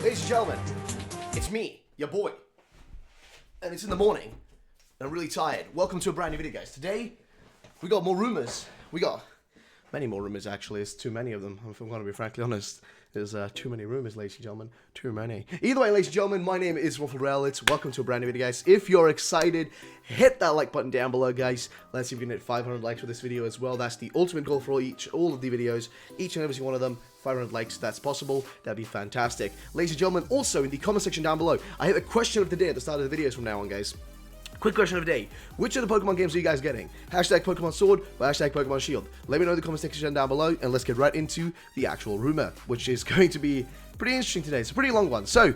Ladies and gentlemen, it's me, your boy, and it's in the morning, and I'm really tired. Welcome to a brand new video, guys. Today, we got more rumors. We got many more rumors, actually. It's too many of them, if I'm going to be frankly honest. There's too many rumors, ladies and gentlemen. Too many. Either way, ladies and gentlemen, my name is RuffledRowlit. Welcome to a brand new video, guys. If you're excited, hit that like button down below, guys. Let's see if we can hit 500 likes for this video as well. That's the ultimate goal for all of the videos. Each and every single one of them. 500 likes, that's possible. That'd be fantastic. Ladies and gentlemen, also in the comment section down below, I have a question of the day at the start of the videos from now on, guys. Quick question of the day. Which of the Pokemon games are you guys getting? Hashtag Pokemon Sword or hashtag Pokemon Shield? Let me know in the comment section down below, and let's get right into the actual rumor, which is going to be pretty interesting today. It's a pretty long one. So,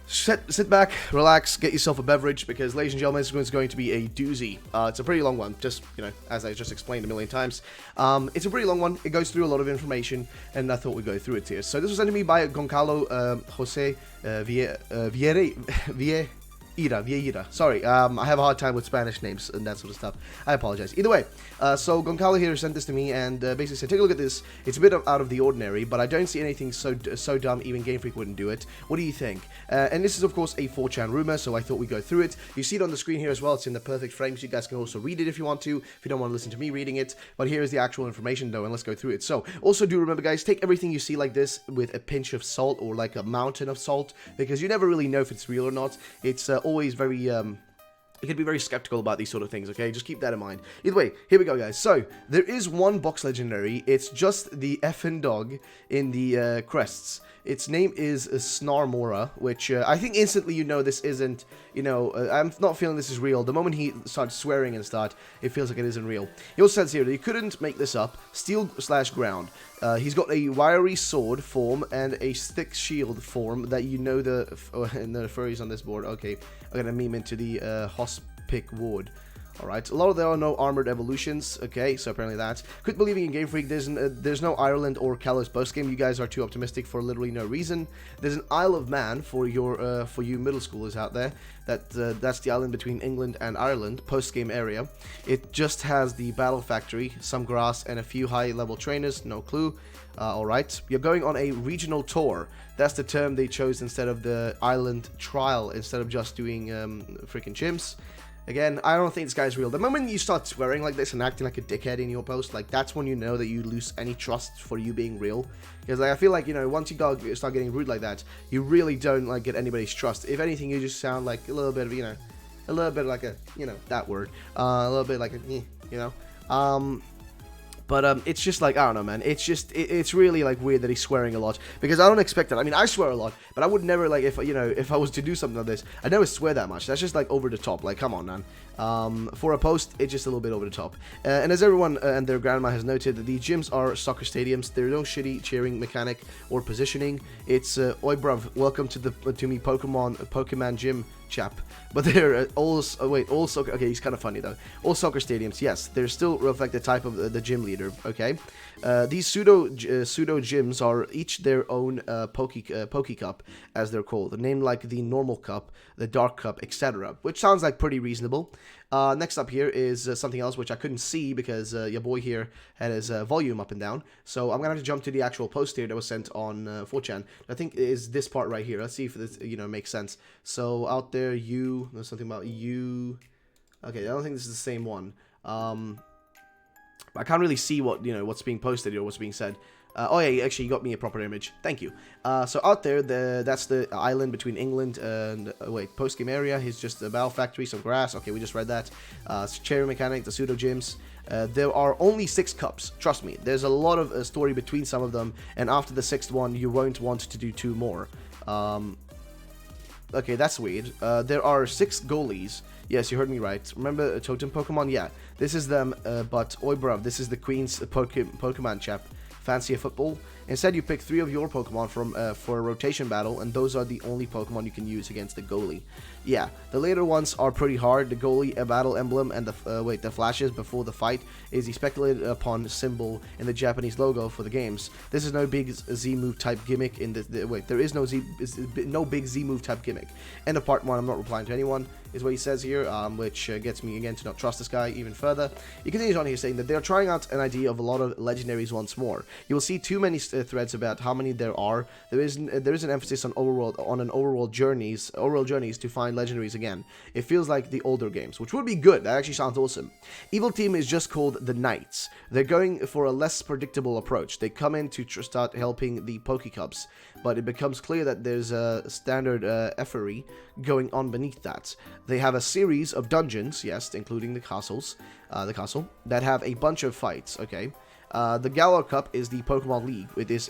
sit back, relax, get yourself a beverage, because, ladies and gentlemen, this one's going to be a doozy. It's a pretty long one, just, you know, as I just explained a million times. It's a pretty long one. It goes through a lot of information, and I thought we'd go through it here. So, this was sent to me by Goncalo Jose Vieira. Sorry, I have a hard time with Spanish names and that sort of stuff. I apologize. Either way, so Goncalo here sent this to me and basically said, take a look at this. It's a bit out of the ordinary, but I don't see anything so dumb even Game Freak wouldn't do it. What do you think? And this is, of course, a 4chan rumor, so I thought we'd go through it. You see it on the screen here as well. It's in the perfect frame, so you guys can also read it if you want to, if you don't want to listen to me reading it. But here is the actual information, though, and let's go through it. So, also do remember, guys, take everything you see like this with a pinch of salt or like a mountain of salt, because you never really know if it's real or not. It's always very, you can be very skeptical about these sort of things, okay? Just keep that in mind. Either way, here we go, guys. So, there is one box legendary. It's just the effing dog in the crests. Its name is Snarmora, which I think instantly you know this isn't, you know, I'm not feeling this is real. The moment he starts swearing and it feels like it isn't real. He also says here that he couldn't make this up. Steel/ground. He's got a wiry sword form and a thick shield form that you know and the furries on this board. Okay, I'm gonna meme into the Hospic Ward. Alright, a lot of there are no armored evolutions. Okay, so apparently that. Quit believing in Game Freak. There's no Ireland or Kalos post game. You guys are too optimistic for literally no reason. There's an Isle of Man for you middle schoolers out there. That's the island between England and Ireland, post game area. It just has the battle factory, some grass, and a few high level trainers. No clue. Alright, you're going on a regional tour. That's the term they chose instead of the island trial, instead of just doing freaking chimps. Again, I don't think this guy's real. The moment you start swearing like this and acting like a dickhead in your post, like, that's when you know that you lose any trust for you being real. Because, like, I feel like, you know, once you start getting rude like that, you really don't, like, get anybody's trust. If anything, you just sound like a little bit of, you know, a little bit like a, you know, that word. A little bit like a, you know. But it's just like, I don't know, man. It's just, it's really, like, weird that he's swearing a lot. Because I don't expect that. I mean, I swear a lot. But I would never, like, if, you know, if I was to do something like this, I'd never swear that much. That's just, like, over the top. Like, come on, man. For a post, it's just a little bit over the top. And as everyone and their grandma has noted, the gyms are soccer stadiums. There's no shitty cheering mechanic or positioning. It's, oi, bruv, welcome to me Pokemon gym, chap. But they're all soccer, okay, he's kind of funny though. All soccer stadiums, yes, they still reflect the type of the gym leader, okay? These pseudo gyms are each their own Poke Cup, as they're called, named like the normal cup, the dark cup, etc., which sounds like pretty reasonable. Next up here is something else which I couldn't see because your boy here had his volume up and down. So I'm gonna have to jump to the actual post here that was sent on 4chan. I think it is this part right here. Let's see if this, you know, makes sense. So out there, there's something about you. Okay, I don't think this is the same one. I can't really see what, you know, what's being posted or what's being said. Oh yeah, actually you got me a proper image. Thank you. So out there, that's the island between England and post-game area. Here's just a battle factory, some grass. Okay, we just read that. Cherry mechanic, the pseudo gyms. There are only 6 cups. Trust me, there's a lot of story between some of them, and after the 6th one, you won't want to do 2 more. Okay, that's weird. There are 6 goalies. Yes, you heard me right. Remember Totem Pokemon? Yeah, this is them, but oi bruv, this is the Queen's Pokemon chap. Fancy a football? Instead, you pick 3 of your Pokemon for a rotation battle, and those are the only Pokemon you can use against the goalie. Yeah, the later ones are pretty hard. The goalie, a battle emblem, and the flashes before the fight is the speculated upon symbol in the Japanese logo for the games. This is no big Z move type gimmick in there is no big Z move type gimmick. End of part 1. I'm not replying to anyone. is what he says here, which gets me again to not trust this guy even further. He continues on here saying that they're trying out an idea of a lot of legendaries once more. You will see too many threads about how many there are. There is an emphasis on overworld journeys to find legendaries again. It feels like the older games, which would be good. That actually sounds awesome. Evil Team is just called the Knights. They're going for a less predictable approach. They come in to start helping the Pokecubs, but it becomes clear that there's a standard effery going on beneath that. They have a series of dungeons, yes, including the castle, that have a bunch of fights, okay? The Galar Cup is the Pokemon League. It's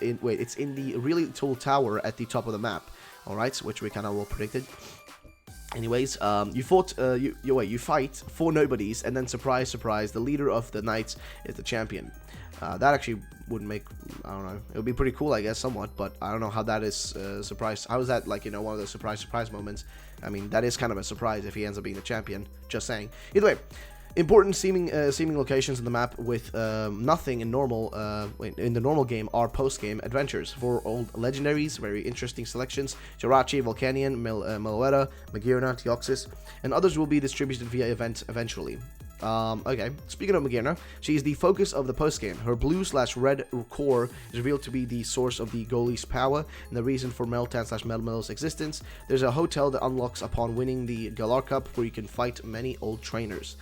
in the really tall tower at the top of the map, alright, which we kind of all predicted. Anyways, you fight 4 nobodies, and then surprise, surprise, the leader of the Knights is the champion. That actually would make, I don't know, it would be pretty cool, I guess, somewhat, but I don't know how that is surprise. How is that, like, you know, one of those surprise moments? I mean, that is kind of a surprise if he ends up being the champion, just saying. Either way, important seeming locations in the map with nothing in the normal game are post-game adventures. For old legendaries, very interesting selections: Jirachi, Volcanion, Meloetta, Magearna, Deoxys, and others will be distributed via event eventually. Okay, speaking of Magearna, she is the focus of the post-game. Her blue/red core is revealed to be the source of the goalie's power and the reason for Meltan/Melmelo's existence. There's a hotel that unlocks upon winning the Galar Cup where you can fight many old trainers.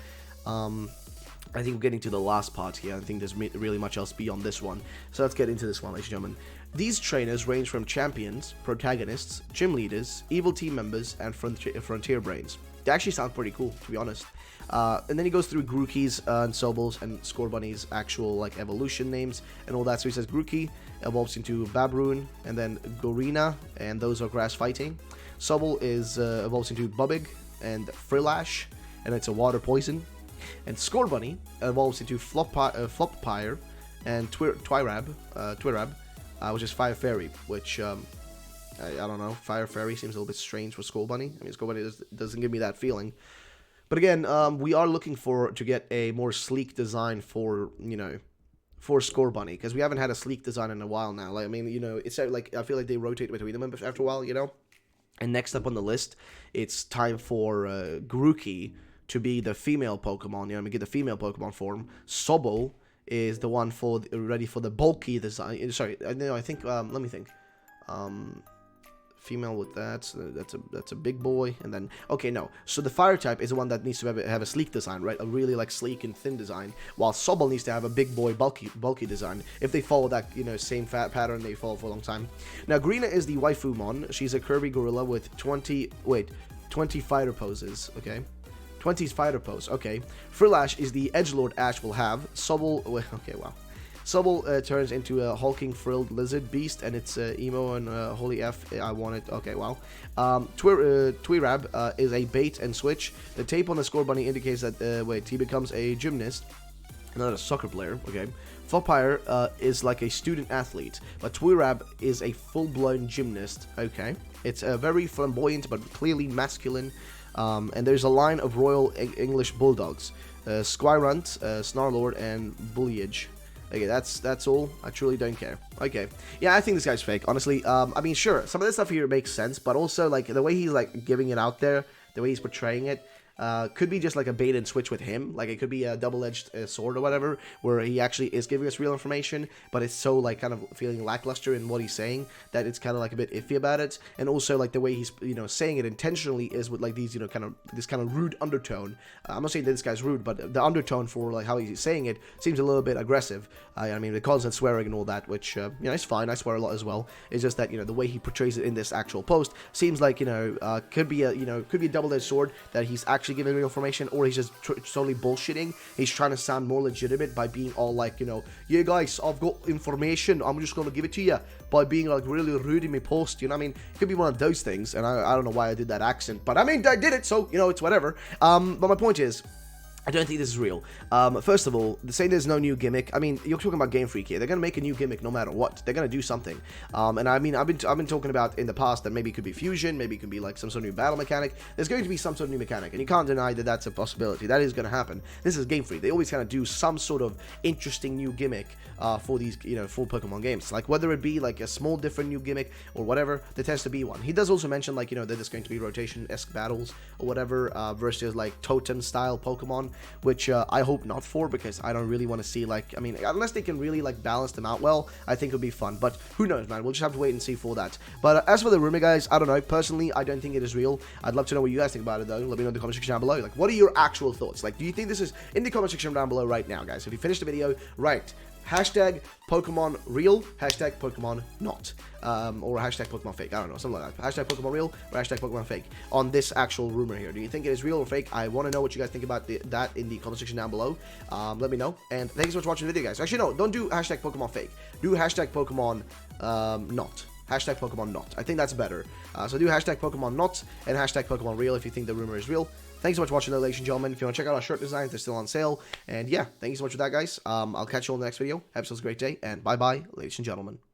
I think we're getting to the last part here. I don't think there's really much else beyond this one. So let's get into this one, ladies and gentlemen. These trainers range from champions, protagonists, gym leaders, evil team members, and frontier brains. They actually sound pretty cool, to be honest. And then he goes through Grookey's and Sobol's and Scorbunny's actual like evolution names and all that. So he says Grookey evolves into Babroon, and then Gorina, and those are grass fighting. Sobol evolves into Bubbig and Frillash, and it's a water poison. And Scorbunny evolves into Floppire and Twirab, which is Fire Fairy, which I don't know. Fire Fairy seems a little bit strange for Scorbunny. I mean, Scorbunny doesn't give me that feeling. But again, we are looking to get a more sleek design for Scorbunny, because we haven't had a sleek design in a while now. Like, I mean, you know, it's like I feel like they rotate between them after a while, you know. And next up on the list, it's time for Grookey to be the female Pokemon. You know, get the female Pokemon form. Sobol is the one ready for the bulky design. Sorry, no, I think. Let me think. Female with that's a big boy, and then okay, no. So the fire type is the one that needs to have a sleek design, right? A really like sleek and thin design, while Sobol needs to have a big boy bulky design. If they follow that same pattern they follow for a long time. Now Greena is the Waifumon. She's a Kirby gorilla with 20 fighter poses. Okay. 20 fighter pose, okay. Frillash is the edgelord Ash will have. Sobol, okay, wow. Sobol turns into a hulking frilled lizard beast, and it's emo and holy F, I want it, okay, wow. Twirab is a bait and switch. The tape on the Scorbunny indicates that, he becomes a gymnast, not a soccer player, okay. Floppire is like a student athlete, but Twirab is a full-blown gymnast, okay. It's very flamboyant, but clearly masculine. And there's a line of Royal English Bulldogs, Squirunt, Snarlord, and Bulliage. Okay, that's all. I truly don't care. Okay, yeah, I think this guy's fake, honestly. I mean, sure, some of this stuff here makes sense, but also, like, the way he's, like, giving it out there, the way he's portraying it, could be just like a bait and switch with him. Like, it could be a double-edged sword or whatever, where he actually is giving us real information, but it's so, like, kind of feeling lackluster in what he's saying that it's kind of, like, a bit iffy about it. And also, like, the way he's, saying it intentionally is with, like, these, this kind of rude undertone. I'm not saying that this guy's rude, but the undertone for, like, how he's saying it seems a little bit aggressive. I mean, the constant swearing and all that, which, it's fine. I swear a lot as well. It's just that, the way he portrays it in this actual post seems like, could be a double-edged sword that he's actually giving real information, or he's just totally bullshitting. He's trying to sound more legitimate by being all like, yeah guys, I've got information, I'm just gonna give it to you, by being like really rude in my post, I mean, it could be one of those things, and I don't know why I did that accent, but I mean, I did it, so, it's whatever. But my point is, I don't think this is real. First of all, saying there's no new gimmick. I mean, you're talking about Game Freak here. They're gonna make a new gimmick no matter what. They're gonna do something. And I mean, I've been talking about in the past that maybe it could be fusion, maybe it could be like some sort of new battle mechanic. There's going to be some sort of new mechanic, and you can't deny that that's a possibility. That is gonna happen. This is Game Freak. They always kind of do some sort of interesting new gimmick for these, for Pokemon games. Like whether it be like a small different new gimmick or whatever, there tends to be one. He does also mention like that there's going to be rotation-esque battles or whatever versus like totem style Pokemon, which I hope not for, because I don't really want to see like, I mean, unless they can really like balance them out well, I think it would be fun. But who knows, man? We'll just have to wait and see for that. But as for the rumor, guys, I don't know. Personally, I don't think it is real. I'd love to know what you guys think about it, though. Let me know in the comment section down below. Like, what are your actual thoughts? Like, do you think this is in the comment section down below right now, guys? If you finished the video, right? Hashtag Pokemon real, hashtag Pokemon not, or hashtag Pokemon fake. I don't know, something like that. Hashtag Pokemon real or hashtag Pokemon fake on this actual rumor here. Do you think it is real or fake? I want to know what you guys think about that in the comment section down below. Let me know. And thanks so much for watching the video, guys. Actually, no, don't do hashtag Pokemon fake. Do hashtag Pokemon not. Hashtag Pokemon not. I think that's better. So do hashtag Pokemon not and hashtag Pokemon real if you think the rumor is real. Thanks so much for watching, though, ladies and gentlemen. If you want to check out our shirt designs, they're still on sale. And yeah, thank you so much for that, guys. I'll catch you all in the next video. Have yourselves a great day, and bye-bye, ladies and gentlemen.